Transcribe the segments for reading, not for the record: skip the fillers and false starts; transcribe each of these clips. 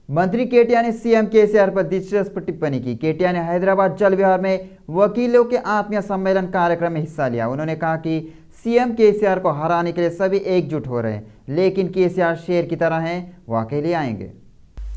मंत्री केटीआर ने CM KCR पर दिलचस्प टिप्पणी की। केटीआर ने हैदराबाद जल विहार में वकीलों के आत्मीय सम्मेलन कार्यक्रम में हिस्सा लिया। उन्होंने कहा कि सीएम केसीआर को हराने के लिए सभी एकजुट हो रहे हैं, लेकिन केसीआर शेर की तरह हैं, वो अकेले आएंगे।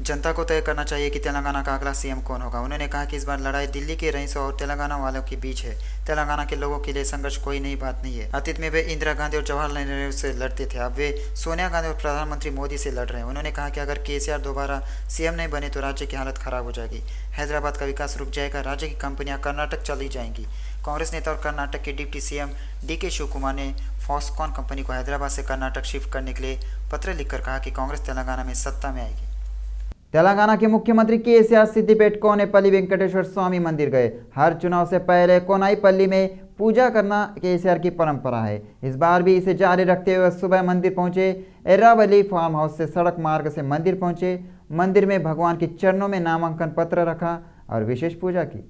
जनता को तय करना चाहिए कि तेलंगाना का अगला सीएम कौन होगा। उन्होंने कहा कि इस बार लड़ाई दिल्ली के रईसों और तेलंगाना वालों के बीच है। तेलंगाना के लोगों के लिए संघर्ष कोई नई बात नहीं है। अतीत में वे इंदिरा गांधी और जवाहरलाल नेहरू से लड़ते थे, अब वे सोनिया गांधी और प्रधानमंत्री मोदी से लड़ रहे हैं। उन्होंने कहा कि अगर केसीआर दोबारा सीएम नहीं बने तो राज्य की हालत खराब हो जाएगी, हैदराबाद का विकास रुक जाएगा, राज्य की कंपनियां कर्नाटक चली जाएंगी। कांग्रेस नेता और कर्नाटक के डिप्टी सीएम डीके शिवकुमार ने फॉक्सकॉन कंपनी को हैदराबाद से कर्नाटक शिफ्ट करने के लिए पत्र लिखकर कहा कि कांग्रेस तेलंगाना में सत्ता में आएगी। तेलंगाना के मुख्यमंत्री केसीआर सिद्दिपेट कोनेपल्ली वेंकटेश्वर स्वामी मंदिर गए। हर चुनाव से पहले कोनाईपल्ली में पूजा करना केसीआर की परंपरा है। इस बार भी इसे जारी रखते हुए सुबह मंदिर पहुंचे। एर्रावली फार्म हाउस से सड़क मार्ग से मंदिर पहुंचे। मंदिर में भगवान के चरणों में नामांकन पत्र रखा और विशेष पूजा की।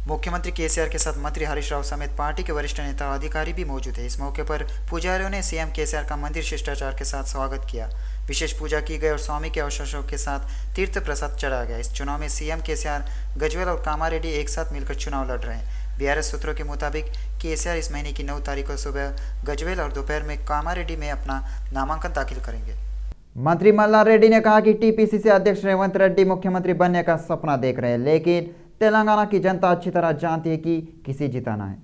मुख्यमंत्री केसीआर के साथ मंत्री हरीश राव समेत पार्टी के वरिष्ठ नेता और अधिकारी भी मौजूद थे। इस मौके पर पुजारियों ने सीएम केसीआर का मंदिर शिष्टाचार के साथ स्वागत किया। विशेष पूजा की गई और स्वामी के अवशेषों के साथ तीर्थ प्रसाद चढ़ाया गया। इस चुनाव में सीएम केसीआर, गजवेल और कामारेड्डी एक साथ मिलकर चुनाव लड़ रहे हैं। बीआरएस सूत्रों के मुताबिक केसीआर इस महीने की 9 तारीख को सुबह गजवेल और दोपहर में कामारेड्डी में अपना नामांकन दाखिल करेंगे। मंत्री मल्ला रेड्डी ने कहा कि टीपीसीसी अध्यक्ष रेवंत रेड्डी मुख्यमंत्री बनने का सपना देख रहे हैं, लेकिन तेलंगाना की जनता अच्छी तरह जानती है कि किसे जिताना है।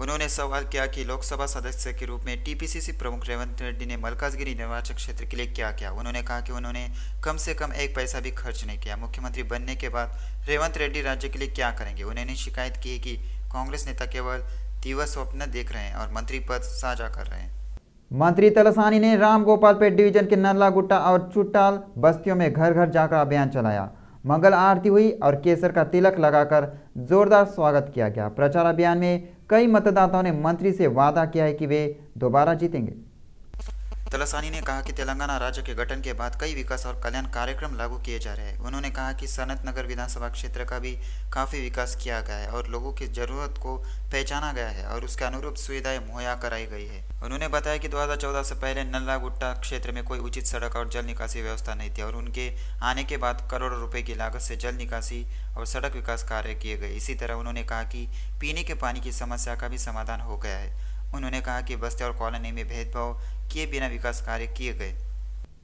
उन्होंने सवाल किया कि लोकसभा सदस्य के रूप में टीपीसीसी प्रमुख रेवंत रेड्डी ने मलकाजगिरी निर्वाचन क्षेत्र के लिए क्या किया। उन्होंने कहा कि उन्होंने कम से कम एक पैसा भी खर्च नहीं किया। मुख्यमंत्री बनने के बाद रेवंत रेड्डी राज्य के लिए क्या करेंगे। उन्होंने शिकायत की है कि कांग्रेस नेता केवल दिवा स्वप्न देख रहे हैं और मंत्री पद साझा कर रहे हैं। मंत्री तलसानी ने राम गोपालपेट डिवीजन के नल्लागुट्टा और चुट्टाल बस्तियों में घर घर जाकर अभियान चलाया। मंगल आरती हुई और केसर का तिलक लगाकर जोरदार स्वागत किया गया। प्रचार अभियान में कई मतदाताओं ने मंत्री से वादा किया है कि वे दोबारा जीतेंगे। तलसानी ने कहा कि तेलंगाना राज्य के गठन के बाद कई विकास और कल्याण कार्यक्रम लागू किए जा रहे हैं। उन्होंने कहा कि सनत नगर विधानसभा क्षेत्र का भी काफ़ी विकास किया गया है और लोगों की ज़रूरत को पहचाना गया है और उसके अनुरूप सुविधाएं मुहैया कराई गई है। उन्होंने बताया कि 2014 से पहले नल्लागुट्टा क्षेत्र में कोई उचित सड़क और जल निकासी व्यवस्था नहीं थी और उनके आने के बाद करोड़ों रुपए की लागत से जल निकासी और सड़क विकास कार्य किए गए। इसी तरह उन्होंने कहा कि पीने के पानी की समस्या का भी समाधान हो गया है। उन्होंने कहा कि बस्ती और कॉलोनी में भेदभाव किए बिना विकास कार्य किए गए।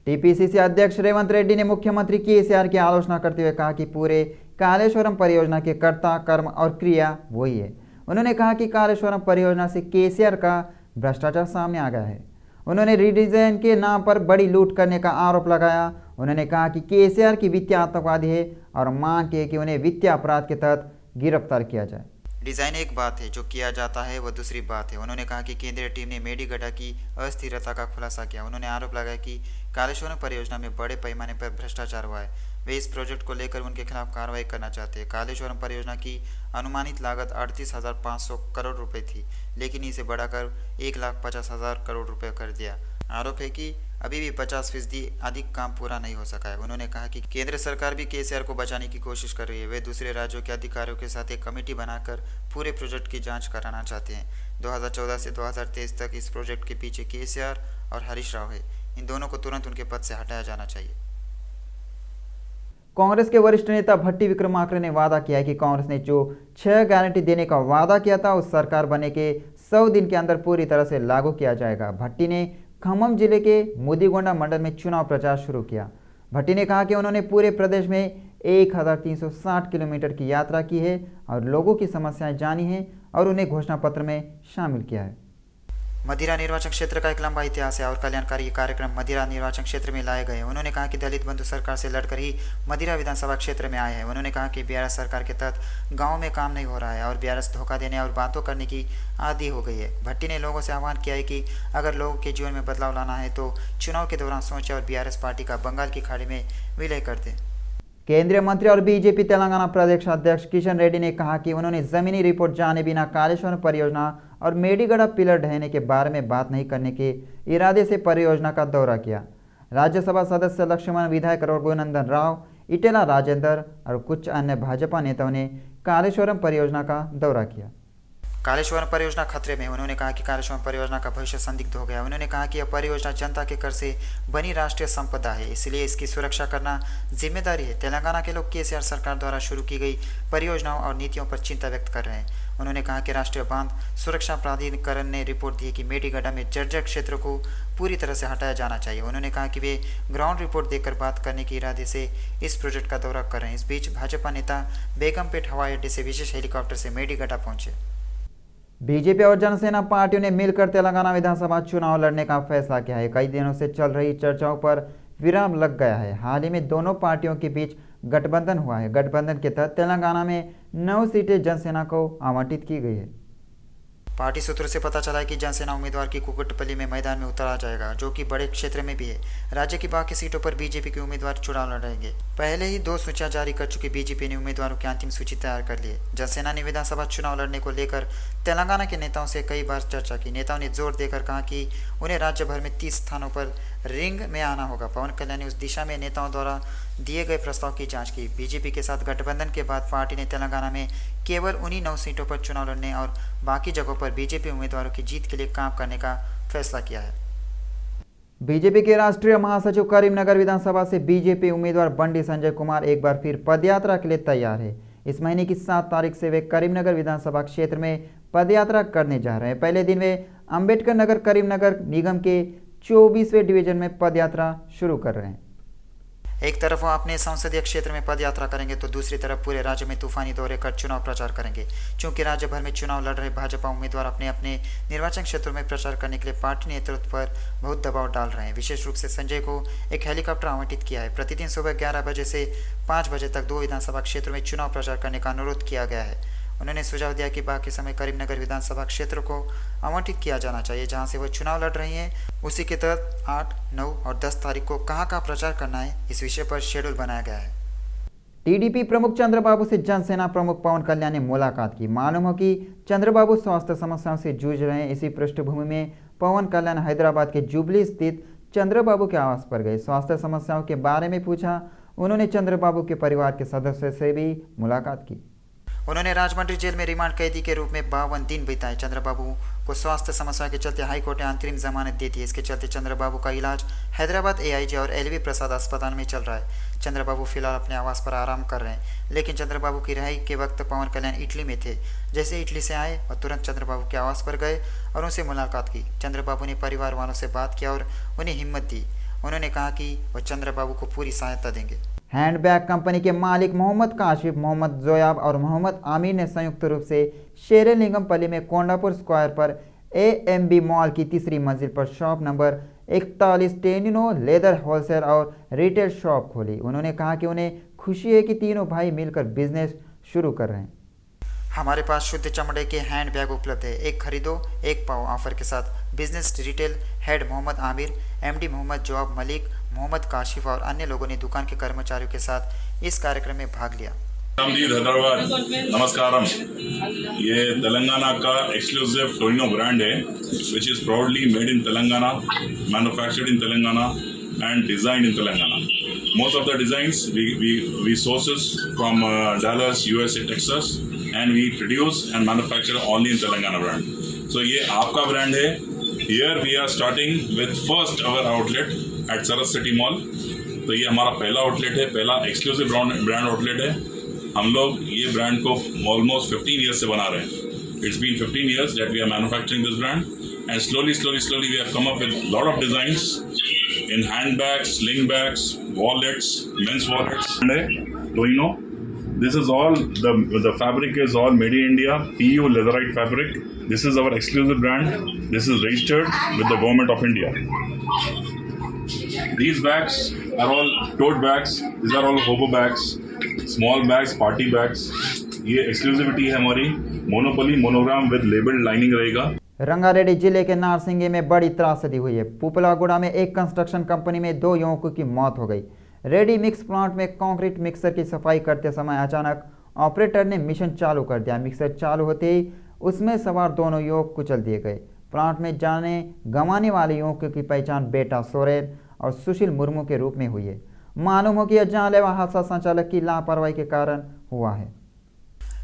टीपीसीसी अध्यक्ष रेवंत रेड्डी ने मुख्यमंत्री केसीआर की आलोचना करते हुए कहा कि पूरे कालेश्वरम परियोजना के कर्ता, कर्म और क्रिया वही है। उन्होंने कहा कि कालेश्वरम परियोजना से केसीआर का भ्रष्टाचार सामने आ गया है। उन्होंने रीडिजाइन के नाम पर बड़ी लूट करने का आरोप लगाया। उन्होंने कहा कि केसीआर की वित्तीय आतंकवादी है और मांग की कि उन्हें वित्तीय अपराध के तहत गिरफ्तार किया जाए। डिज़ाइन एक बात है, जो किया जाता है वह दूसरी बात है। उन्होंने कहा कि केंद्रीय टीम ने मेडीगड्ढा की अस्थिरता का खुलासा किया। उन्होंने आरोप लगाया कि कालेश्वरम परियोजना में बड़े पैमाने पर भ्रष्टाचार हुआ है। वे इस प्रोजेक्ट को लेकर उनके खिलाफ कार्रवाई करना चाहते हैं। कालेश्वरम परियोजना की अनुमानित लागत 38,500 करोड़ रुपए थी, लेकिन इसे बढ़ाकर 1,50,000 करोड़ रुपए कर दिया। आरोप है कि अभी भी 50% अधिक काम पूरा नहीं हो सका है। उन्होंने कहा कि केंद्र सरकार भी केसीआर को बचाने की कोशिश कर रही है। वे दूसरे राज्यों के अधिकारियों के साथ एक कमेटी बनाकर पूरे प्रोजेक्ट की जांच कराना चाहते हैं। 2014 से 2023 तक इस प्रोजेक्ट के पीछे केसीआर और हरीश राव है। इन दोनों को तुरंत उनके पद से हटाया जाना चाहिए। कांग्रेस के वरिष्ठ नेता भट्टी विक्रमार्का ने वादा किया है कि कांग्रेस ने जो 6 गारंटी देने का वादा किया था उस सरकार बनने के 100 दिन के अंदर पूरी तरह से लागू किया जाएगा। भट्टी ने खम्मम जिले के मुदिगोंडा मंडल में चुनाव प्रचार शुरू किया। भट्टी ने कहा कि उन्होंने पूरे प्रदेश में 1360 किलोमीटर की यात्रा की है और लोगों की समस्याएं जानी हैं और उन्हें घोषणा पत्र में शामिल किया है। मदिरा निर्वाचन क्षेत्र का एक लंबा इतिहास है और कल्याणकारी कार्यक्रम मदिरा निर्वाचन क्षेत्र में लाए गए हैं। उन्होंने कहा कि दलित बंधु सरकार से लड़कर ही मदिरा विधानसभा क्षेत्र में आए हैं। उन्होंने कहा कि बीआरएस सरकार के तहत गांव में काम नहीं हो रहा है और बीआरएस धोखा देने और बातों करने की आदी हो गई है। भट्टी ने लोगों से आह्वान किया है कि अगर लोगों के जीवन में बदलाव लाना है तो चुनाव के दौरान सोचें और बीआरएस पार्टी का बंगाल की खाड़ी में विलय कर दें। केंद्रीय मंत्री और बीजेपी तेलंगाना प्रदेश अध्यक्ष किशन रेड्डी ने कहा कि उन्होंने जमीनी रिपोर्ट जाने बिना कालेश्वरम परियोजना और मेडीगड्ढा पिलर ढहने के बारे में बात नहीं करने के इरादे से परियोजना का दौरा किया। राज्यसभा सदस्य लक्ष्मण, विधायक रघुनंदन राव, इटेला राजेंद्र और कुछ अन्य भाजपा नेताओं ने कालेश्वरम परियोजना का दौरा किया। कालेश्वरम परियोजना खतरे में। उन्होंने कहा कि कालेश्वरम परियोजना का भविष्य संदिग्ध हो गया। उन्होंने कहा कि यह परियोजना जनता के कर से बनी राष्ट्रीय संपदा है, इसलिए इसकी सुरक्षा करना जिम्मेदारी है। तेलंगाना के लोग केसीआर सरकार द्वारा शुरू की गई परियोजनाओं और नीतियों पर चिंता व्यक्त कर रहे हैं। उन्होंने कहा कि राष्ट्रीय बांध सुरक्षा प्राधिकरण ने रिपोर्ट दी है कि मेडीगड्ढा में जर्जर क्षेत्र को पूरी तरह से हटाया जाना चाहिए। उन्होंने कहा कि वे ग्राउंड रिपोर्ट देकर बात करने के इरादे से इस प्रोजेक्ट का दौरा कर रहे हैं। इस बीच भाजपा नेता बेगमपेट हवाई अड्डे से विशेष हेलीकॉप्टर से मेडीगड्ढा पहुंचे। बीजेपी और जनसेना पार्टियों ने मिलकर तेलंगाना विधानसभा चुनाव लड़ने का फैसला किया है। कई दिनों से चल रही चर्चाओं पर विराम लग गया है। हाल ही में दोनों पार्टियों के बीच गठबंधन हुआ है। गठबंधन के तहत तेलंगाना में 9 सीटें जनसेना को आवंटित की गई है। पार्टी सूत्रों से पता चला है कि जनसेना उम्मीदवार की कुकुटपल्ली में मैदान में उतारा जाएगा, जो कि बड़े क्षेत्र में भी है। राज्य की बाकी सीटों पर बीजेपी के उम्मीदवार चुनाव लड़ेंगे। पहले ही 2 सूचियां जारी कर चुकी बीजेपी ने उम्मीदवारों की अंतिम सूची तैयार कर ली है। जनसेना ने विधानसभा चुनाव लड़ने को लेकर तेलंगाना के नेताओं से कई बार चर्चा की। नेताओं ने जोर देकर कहा कि उन्हें राज्य भर में 30 स्थानों पर रिंग में आना होगा। पवन कल्याण ने उस दिशा में नेताओं द्वारा दिए गए प्रस्ताव की जांच की। बीजेपी के साथ गठबंधन के बाद पार्टी ने तेलंगाना में केवल उन्हीं 9 सीटों पर चुनाव लड़ने और बाकी जगहों पर बीजेपी उम्मीदवारों की जीत के लिए काम करने का फैसला किया है। बीजेपी के राष्ट्रीय महासचिव करीमनगर विधानसभा से बीजेपी उम्मीदवार बंडी संजय कुमार एक बार फिर पदयात्रा के लिए तैयार है। इस महीने की 7 तारीख से वे करीमनगर विधानसभा क्षेत्र में पदयात्रा करने जा रहे हैं। पहले दिन वे अंबेडकर नगर करीमनगर निगम के 24वें डिवीजन में पदयात्रा शुरू कर रहे हैं। एक तरफ वो अपने संसदीय क्षेत्र में पदयात्रा करेंगे तो दूसरी तरफ पूरे राज्य में तूफानी दौरे कर चुनाव प्रचार करेंगे। चूंकि राज्य भर में चुनाव लड़ रहे भाजपा उम्मीदवार अपने अपने निर्वाचन क्षेत्रों में प्रचार करने के लिए पार्टी नेतृत्व पर बहुत दबाव डाल रहे हैं। विशेष रूप से संजय को एक हेलीकॉप्टर आवंटित किया है। प्रतिदिन सुबह 11 बजे से 5 बजे तक 2 विधानसभा क्षेत्रों में चुनाव प्रचार करने का अनुरोध किया गया है। उन्होंने सुझाव दिया कि बाकी समय करीमनगर विधानसभा क्षेत्र को आवंटित किया जाना चाहिए, जहां से वो चुनाव लड़ रही हैं। उसी के तहत 8, 9 और 10 तारीख को कहां प्रचार करना है, इस विषय पर शेड्यूल बनाया गया है। टीडीपी प्रमुख चंद्रबाबू से जनसेना प्रमुख पवन कल्याण ने मुलाकात की। मालूम हो कि चंद्रबाबू स्वास्थ्य समस्याओं से जूझ रहे हैं। इसी पृष्ठभूमि में पवन कल्याण हैदराबाद के जुबली स्थित चंद्रबाबू के आवास पर गए। स्वास्थ्य समस्याओं के बारे में पूछा। उन्होंने चंद्रबाबू के परिवार के सदस्यों से भी मुलाकात की। उन्होंने राजमंड्री जेल में रिमांड कैदी के रूप में 52 दिन बिताए। चंद्रबाबू को स्वास्थ्य समस्या के चलते हाईकोर्ट ने अंतरिम जमानत दी थी। इसके चलते चंद्रबाबू का इलाज हैदराबाद एआईजी और एलवी प्रसाद अस्पताल में चल रहा है। चंद्रबाबू फिलहाल अपने आवास पर आराम कर रहे हैं, लेकिन चंद्रबाबू की रिहाई के वक्त पवन कल्याण इटली में थे। जैसे इटली से आए और तुरंत चंद्रबाबू के आवास पर गए और उनसे मुलाकात की। चंद्रबाबू ने परिवार वालों से बात किया और उन्हें हिम्मत दी। उन्होंने कहा कि वह चंद्रबाबू को पूरी सहायता देंगे। हैंडबैग कंपनी के मालिक मोहम्मद काशिफ, मोहम्मद जोयाब और मोहम्मद आमिर ने संयुक्त रूप से शेरेलिंगमपल्ली में कोंडापुर स्क्वायर पर एएमबी मॉल की 3री मंजिल पर शॉप नंबर 41 टेनिनो लेदर होलसेल और रिटेल शॉप खोली। उन्होंने कहा कि उन्हें खुशी है कि तीनों भाई मिलकर बिजनेस शुरू कर रहे हैं। हमारे पास शुद्ध चमड़े के हैंड बैग उपलब्ध है, एक खरीदो एक पाओ ऑफर के साथ। Business retail head Mohammad Aamir, MD Mohammad Joab Malik, Mohammad Kashif और अन्य लोगों ने दुकान के कर्मचारियों के साथ इस कार्यक्रम में भाग लिया। हैदराबाद नमस्कारम। ये तेलंगाना का एक्सक्लूसिव टोइनो ब्रांड है, which is proudly made in Telangana, manufactured in Telangana and designed in Telangana. Most of the designs we sources from Dallas, USA, Texas, and we produce and manufacture only in Telangana brand. So ये आपका brand है। Here we are starting with first our outlet at Saras City Mall. तो ये हमारा पहला outlet है, पहला exclusive brand outlet है। हम लोग ये ब्रांड को ऑलमोस्ट 15 ईयर्स से बना रहे हैं। It's been 15 years that we are manufacturing this brand, and slowly we have come up with a lot of designs in handbags, sling bags, wallets, men's wallets. Toino. This is all the fabric is all made in India, PU Leatherite fabric. This is our exclusive brand. This is registered with the government of India. These bags are all tote bags. These are all hobo bags, small bags, party bags. ये exclusivity है हमारी। Monopoly monogram with label lining रहेगा। रंगारेड्डी जिले के नारसिंगे में बड़ी त्रासदी हुई है। पुपलागुड़ा में एक कंस्ट्रक्शन कंपनी में 2 युवकों की मौत हो गई। रेडी मिक्स प्लांट में कंक्रीट मिक्सर की सफाई करते समय अचानक ऑपरेटर ने मिशन चालू कर दिया। मिक्सर चालू होते ही उसमें सवार दोनों युवक कुचल दिए गए। प्लांट में जाने गंवाने वाले युवकों की पहचान बेटा सोरेन और सुशील मुर्मू के रूप में हुई है। मालूम हो कि यह जानलेवा हादसा संचालक की लापरवाही के कारण हुआ है।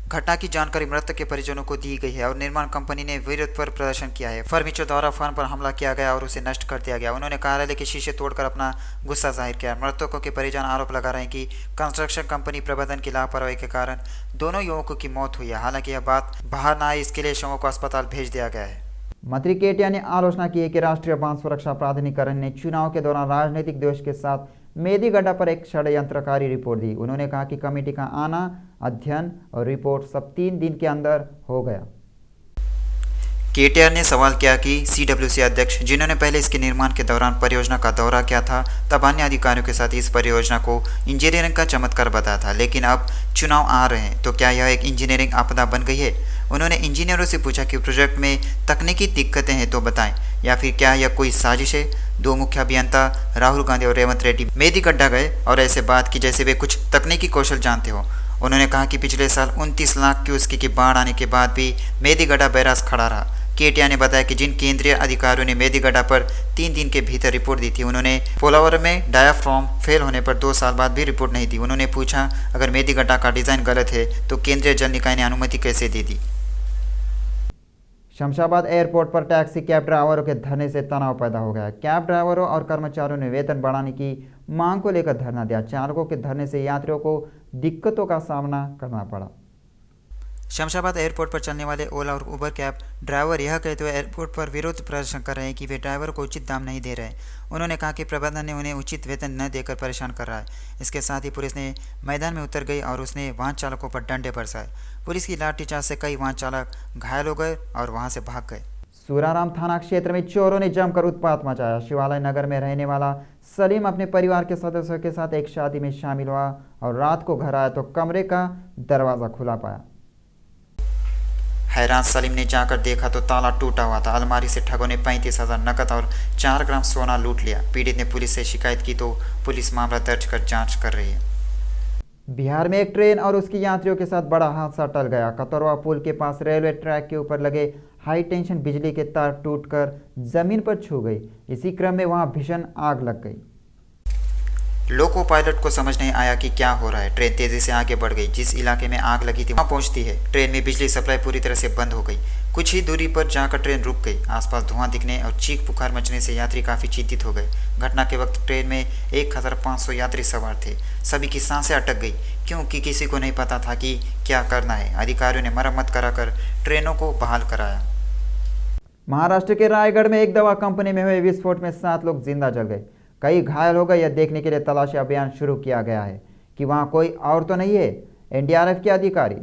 घटना की जानकारी मृतक के परिजनों को दी गई है और निर्माण कंपनी ने विरोध पर प्रदर्शन किया है। फर्नीचर द्वारा फर्म पर हमला किया गया और उसे नष्ट कर दिया गया। उन्होंने कार्यालय के शीशे तोड़कर अपना गुस्सा जाहिर किया। मृतकों के परिजन आरोप लगा रहे हैं कि कंस्ट्रक्शन कंपनी प्रबंधन की लापरवाही के कारण दोनों युवकों की मौत हुई है। हालांकि यह बात बाहर न आई, इसके लिए शवों को अस्पताल भेज दिया गया है। मंत्री केटिया ने आलोचना की है कि राष्ट्रीय बांध सुरक्षा प्राधिकरण ने चुनाव के दौरान राजनीतिक द्वेष के साथ मेदीगड्ढा पर एक षड्यंत्रकारी रिपोर्ट दी। उन्होंने कहा कि कमेटी का आना, अध्ययन और रिपोर्ट सब 3 दिन के अंदर हो गया। केटीआर ने सवाल किया कि सीडब्ल्यूसी अध्यक्ष, जिन्होंने पहले इसके निर्माण के दौरान परियोजना का दौरा किया था, तब अन्य अधिकारियों के साथ इस परियोजना को इंजीनियरिंग का चमत्कार बताया था, लेकिन अब चुनाव आ रहे हैं तो क्या यह एक इंजीनियरिंग आपदा बन गई है? उन्होंने इंजीनियरों से पूछा कि प्रोजेक्ट में तकनीकी दिक्कतें हैं तो बताएं, या फिर क्या यह कोई साजिश है? 2 मुख्य अभियंता राहुल गांधी और रेवंत रेड्डी मेदीगड्ढा गए और ऐसे बात की जैसे वे कुछ तकनीकी कौशल जानते हो। उन्होंने कहा कि पिछले साल 29 लाख क्यूसेक की बाढ़ आने के बाद भी मेदीगड्ढा बैराज खड़ा रहा। केटीआर ने बताया कि जिन केंद्रीय अधिकारियों ने मेदीगड्ढा पर 3 दिन के भीतर रिपोर्ट दी थी, उन्होंने पोलावर में डायाफ्राम फेल होने पर 2 साल बाद भी रिपोर्ट नहीं दी। उन्होंने पूछा, अगर मेदीगड्ढा का डिज़ाइन गलत है तो केंद्रीय जल निकाय ने अनुमति कैसे दे दी? शमशाबाद एयरपोर्ट पर टैक्सी कैब ड्राइवरों के धरने से तनाव पैदा हो गया। कैब ड्राइवरों और कर्मचारियों ने वेतन बढ़ाने की मांग को लेकर धरना दिया। चालकों के धरने से यात्रियों को दिक्कतों का सामना करना पड़ा। शमशाबाद एयरपोर्ट पर चलने वाले ओला और उबर कैब ड्राइवर यह कहते हुए एयरपोर्ट पर विरोध प्रदर्शन कर रहे हैं कि वे ड्राइवर को उचित दाम नहीं दे रहे। उन्होंने कहा कि प्रबंधन ने उन्हें उचित वेतन न देकर परेशान कर रहा है। इसके साथ ही पुलिस ने मैदान में उतर गई और उसने वाहन चालकों पर डंडे बरसाए। पुलिस की लाठीचार्ज से कई वाहन चालक घायल हो गए और वहां से भाग गए। सूराराम थाना क्षेत्र में चोरों ने जमकर उत्पात मचाया। शिवालय नगर में रहने वाला सलीम अपने परिवार के सदस्यों के साथ एक शादी में शामिल हुआ और रात को घर आया तो कमरे का दरवाजा खुला पाया। हैरान सलीम ने जाकर देखा तो ताला टूटा हुआ था। अलमारी से ठगों ने 35,000 नकद और 4 ग्राम सोना लूट लिया। पीड़ित ने पुलिस से शिकायत की तो पुलिस मामला दर्ज कर जांच कर रही है। बिहार में एक ट्रेन और उसके यात्रियों के साथ बड़ा हादसा टल गया। कतरवा पुल के पास रेलवे ट्रैक के ऊपर लगे हाई टेंशन बिजली के तार टूटकर जमीन पर छू गई। इसी क्रम में वहां भीषण आग लग गई। लोको पायलट को समझ नहीं आया कि क्या हो रहा है। ट्रेन तेजी से आगे बढ़ गई। जिस इलाके में आग लगी थी वहां पहुंचती है। ट्रेन में बिजली सप्लाई पूरी तरह से बंद हो गई। कुछ ही दूरी पर जाकर ट्रेन रुक गई। आसपास धुआं दिखने और चीख पुकार मचने से यात्री काफी चिंतित हो गए। घटना के वक्त ट्रेन में 1500 यात्री सवार थे। सभी की सांसें अटक गई क्योंकि किसी को नहीं पता था कि क्या करना है। अधिकारियों ने मरम्मत कराकर ट्रेनों को बहाल कराया। महाराष्ट्र के रायगढ़ में एक दवा कंपनी में हुए विस्फोट में 7 लोग जिंदा जल गए। कई घायल हो गए। यह देखने के लिए तलाशी अभियान शुरू किया गया है कि वहां कोई और तो नहीं है। एनडीआरएफ के अधिकारी।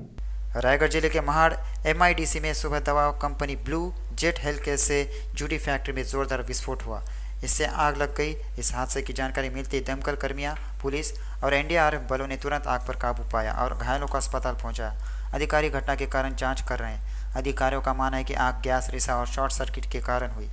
रायगढ़ जिले के महाड़ MIDC में सुबह दवा कंपनी ब्लू जेट हेल्थकेयर से जुड़ी फैक्ट्री में जोरदार विस्फोट हुआ। इससे आग लग गई। इस हादसे की जानकारी मिलते ही दमकल कर्मियों, पुलिस और एनडीआरएफ बलों ने तुरंत आग पर काबू पाया और घायलों को अस्पताल पहुंचाया। अधिकारी घटना के कारण जांच कर रहे हैं। अधिकारियों का मानना है कि आग गैस रिसा और शॉर्ट सर्किट के कारण हुई।